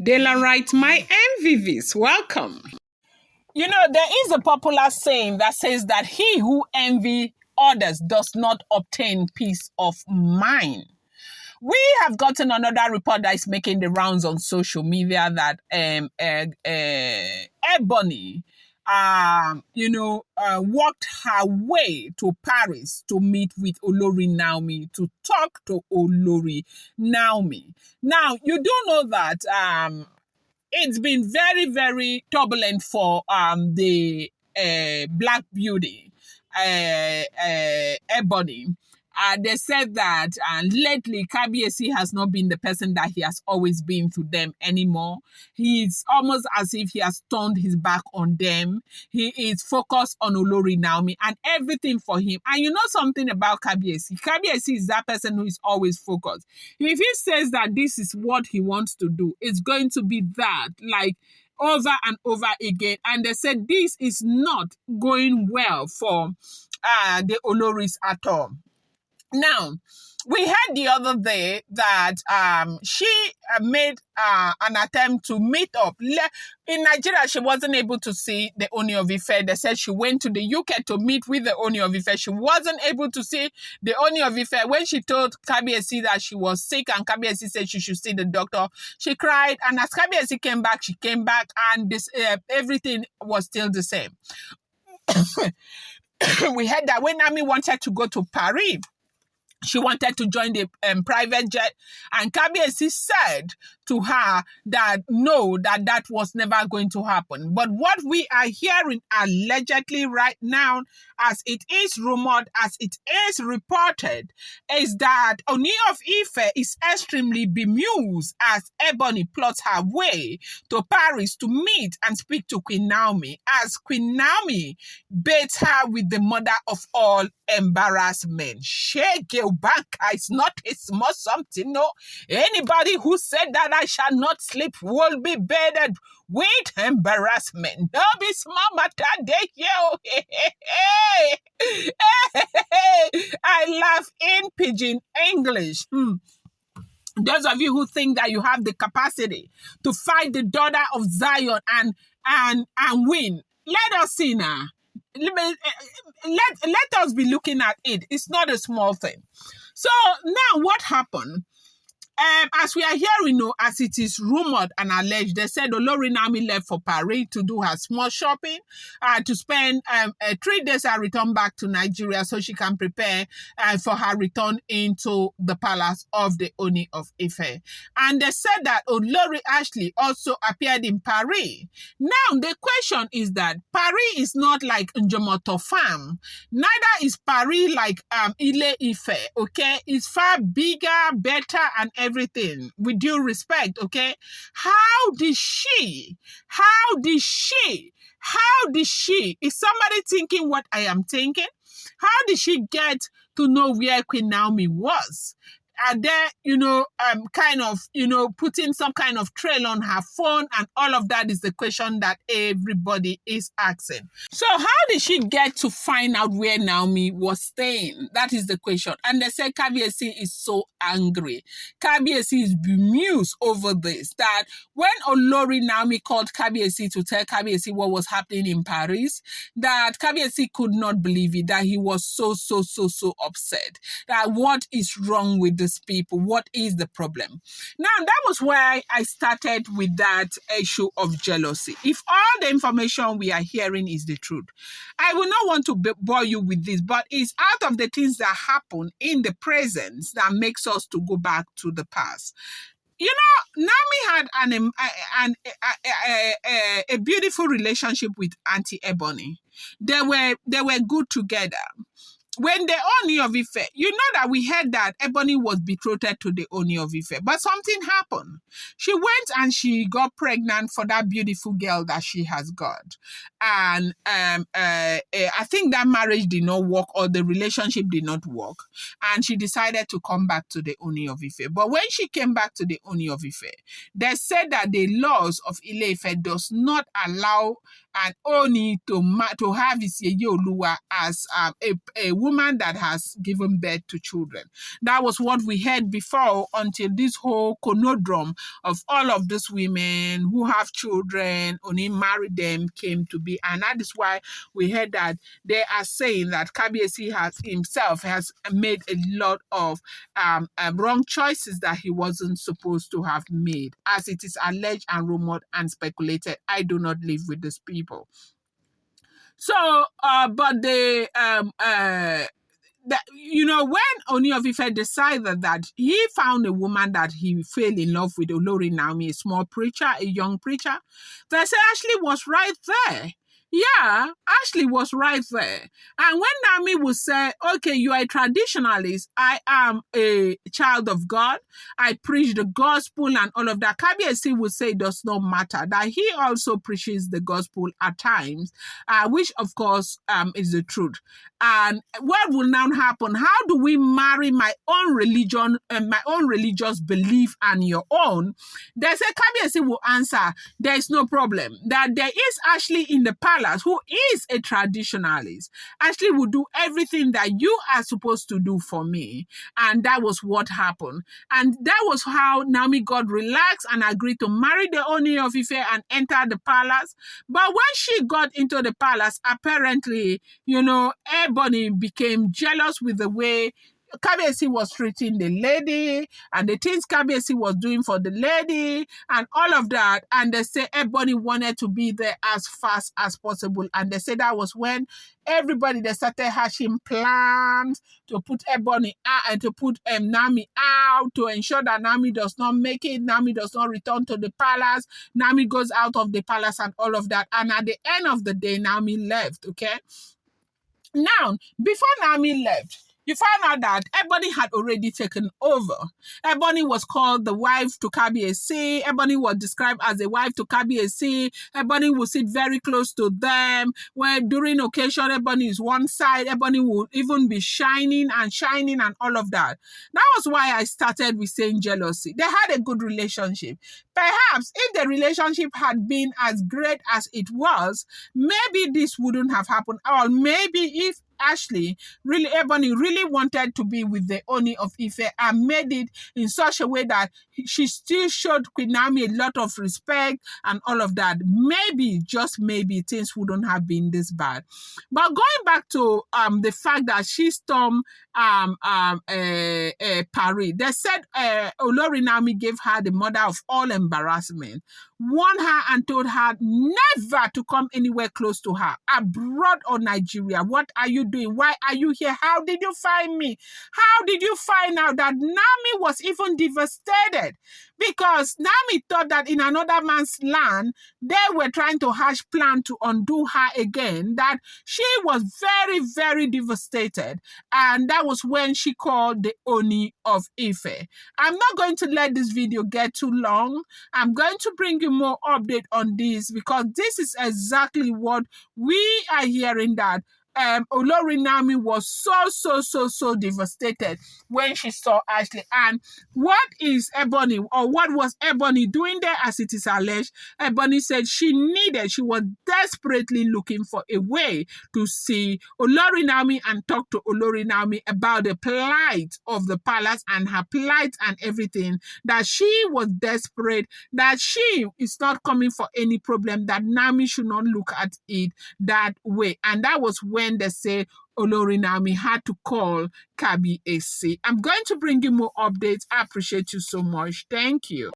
Dela write, my MVVs, welcome. You know, there is a popular saying that says that he who envy others does not obtain peace of mind. We have gotten another report that is making the rounds on social media that Ebony, walked her way to Paris to meet with Olori Naomi, to talk to Olori Naomi. Now, you do know that it's been very, very turbulent for the Black Beauty, Ebony. They said that lately Kabiesi has not been the person that he has always been to them anymore. He's almost as if he has turned his back on them. He is focused on Olori Naomi and everything for him. And you know something about Kabiesi? Kabiesi is that person who is always focused. If he says that this is what he wants to do, it's going to be that, like, over and over again. And they said this is not going well for the Oloris at all. Now, we heard the other day that she made an attempt to meet up. In Nigeria, she wasn't able to see the Ooni of Ife. They said she went to the UK to meet with the Ooni of Ife. She wasn't able to see the Ooni of Ife. When she told Kabiesi that she was sick and Kabiesi said she should see the doctor, she cried. And as Kabiesi came back, she came back and this everything was still the same. We heard that when Naomi wanted to go to Paris, she wanted to join the private jet, and Kabiesi said to her that no, that was never going to happen. But what we are hearing allegedly right now, as it is rumored, as it is reported, is that Ooni of Ife is extremely bemused as Ebony plots her way to Paris to meet and speak to Queen Naomi, as Queen Naomi baits her with the mother of all embarrassment. Shege Banka is not a small something, no. Anybody who said that I shall not sleep will be bedded with embarrassment. No be small matter dey here. I laugh in pidgin English. Those of you who think that you have the capacity to fight the daughter of Zion and win, let us see now. Let us be looking at it. It's not a small thing. So now what happened? As we are hearing, as it is rumored and alleged, they said Olori Naomi left for Paris to do her small shopping, to spend 3 days and return back to Nigeria so she can prepare for her return into the palace of the Ooni of Ife. And they said that Olori Ashley also appeared in Paris. Now, the question is that Paris is not like Njomoto Farm. Neither is Paris like Ile Ife, okay? It's far bigger, better, and everything, with due respect, okay? How did she, is somebody thinking what I am thinking? How did she get to know where Queen Naomi was? Are there, putting some kind of trail on her phone, and all of that is the question that everybody is asking. So how did she get to find out where Naomi was staying? That is the question. And they say Kabiesi is so angry. Kabiesi is bemused over this, that when Olori Naomi called Kabiesi to tell Kabiesi what was happening in Paris, that Kabiesi could not believe it, that he was so upset, that what is wrong with this people? What is the problem? Now, that was where I started with that issue of jealousy. If all the information we are hearing is the truth, I will not want to bore you with this, but it's out of the things that happen in the present that makes us to go back to the past. Naomi had a beautiful relationship with Auntie Ebony. They were good together. When the Ooni of Ife, you know that we heard that Ebony was betrothed to the Ooni of Ife, but something happened. She went and she got pregnant for that beautiful girl that she has got. And I think that marriage did not work, or the relationship did not work. And she decided to come back to the Ooni of Ife. But when she came back to the Ooni of Ife, they said that the laws of Ile Ife does not allow and Ooni to have his Yeye Oluwa as a woman that has given birth to children. That was what we heard before, until this whole conundrum of all of these women who have children, Ooni married them, came to be. And that is why we heard that they are saying that Kabiyesi himself has made a lot of wrong choices that he wasn't supposed to have made, as it is alleged and rumored and speculated. I do not live with these people. So, but they that, you know, when Ooni of Ife decided that he found a woman that he fell in love with, Olori Naomi, a small preacher, a young preacher, they say Ashley was right there. Yeah, Ashley was right there. And when Naomi would say, okay, you are a traditionalist, I am a child of God, I preach the gospel and all of that, Kabiyesi would say it does not matter, that he also preaches the gospel at times, which of course is the truth. And what will now happen? How do we marry my own religion and my own religious belief and your own? They say Kabiyesi will answer, there is no problem. That there is Ashley in the palace who is a traditionalist. Ashley will do everything that you are supposed to do for me. And that was what happened. And that was how Naomi got relaxed and agreed to marry the Ooni of Ife and enter the palace. But when she got into the palace, apparently, you know, Ebony became jealous with the way Kabiyesi was treating the lady and the things Kabiyesi was doing for the lady and all of that. And they say Ebony wanted to be there as fast as possible. And they say that was when everybody, they started hatching plans to put Ebony out and to put Naomi out, to ensure that Naomi does not make it, Naomi does not return to the palace, Naomi goes out of the palace and all of that. And at the end of the day, Naomi left, okay? Now, before Naomi left, you found out that Ebony had already taken over. Ebony was called the wife to Kabiyesi. Ebony was described as a wife to Kabiyesi. Ebony would sit very close to them. When during occasion, Ebony is one side. Ebony would even be shining and all of that. That was why I started with saying jealousy. They had a good relationship. Perhaps if the relationship had been as great as it was, maybe this wouldn't have happened. Or maybe if Ashley, Ebony really wanted to be with the Ooni of Ife and made it in such a way that she still showed Queen Naomi a lot of respect and all of that, maybe, just maybe, things wouldn't have been this bad. But going back to the fact that she stormed Paris, they said Olori Naomi gave her the mother of all embarrassment, warned her and told her never to come anywhere close to her, abroad or Nigeria. What are you doing? Why are you here? How did you find me? How did you find out that Naomi was even devastated? Because Naomi thought that in another man's land, they were trying to hatch plan to undo her again, that she was very, very devastated. And that was when she called the Ooni of Ife. I'm not going to let this video get too long. I'm going to bring you more update on this, because this is exactly what we are hearing, that Olori Naomi was so devastated when she saw Ashley. And what is Ebony, or what was Ebony doing there, as it is alleged? Ebony said she was desperately looking for a way to see Olori Naomi and talk to Olori Naomi about the plight of the palace and her plight and everything, that she was desperate, that she is not coming for any problem, that Naomi should not look at it that way. And that was when they say Olori Naomi had to call Kabiyesi. I'm going to bring you more updates. I appreciate you so much. Thank you.